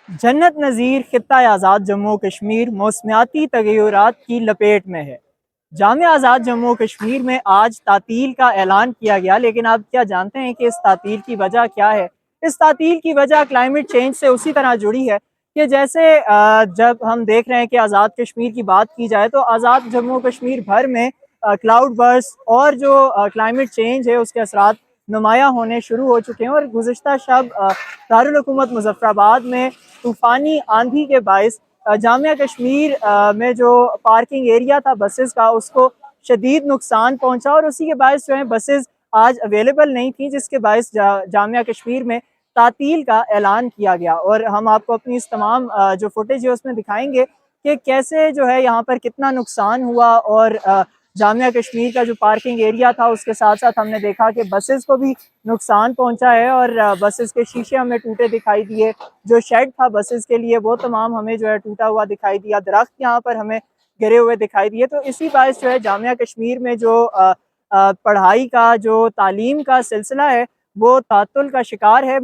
जन्नत नज़ीर खित्ता आज़ाद जम्मू कश्मीर मौसमियाती तग़य्युरात की लपेट में है। जामिया आज़ाद जम्मू कश्मीर में आज तातील का ऐलान किया गया, लेकिन आप क्या जानते हैं कि इस तातील की वजह क्या है? इस तातील की वजह क्लाइमेट चेंज से उसी तरह जुड़ी है कि जैसे जब हम देख रहे हैं कि आज़ाद कश्मीर की बात की जाए तो आज़ाद जम्मू कश्मीर भर में क्लाउड बर्स्ट और जो क्लाइमेट चेंज है उसके असरात नुमाया होने शुरू हो चुके हैं। और गुज़िश्ता शब दारुल हुकूमत मुज़फ़्फ़राबाद में तूफ़ानी आंधी के बायस जामिया कश्मीर में जो पार्किंग एरिया था बसेस का उसको शदीद नुकसान पहुंचा और उसी के बायस जो है बसेस आज अवेलेबल नहीं थी, जिसके बायस जामिया कश्मीर में तातील का ऐलान किया गया। और हम आपको अपनी इस तमाम जो फुटेज है उसमें दिखाएंगे कि कैसे जो है यहाँ पर कितना नुकसान हुआ। और जामिया कश्मीर का जो पार्किंग एरिया था उसके साथ साथ हमने देखा कि बसेस को भी नुकसान पहुंचा है और बसेस के शीशे हमें टूटे दिखाई दिए। जो शेड था बसेस के लिए वो तमाम हमें जो है टूटा हुआ दिखाई दिया। दरख्त यहाँ पर हमें गिरे हुए दिखाई दिए। तो इसी बायस जो है जामिया कश्मीर में जो पढ़ाई का जो तालीम का सिलसिला है वो तातुल का शिकार है।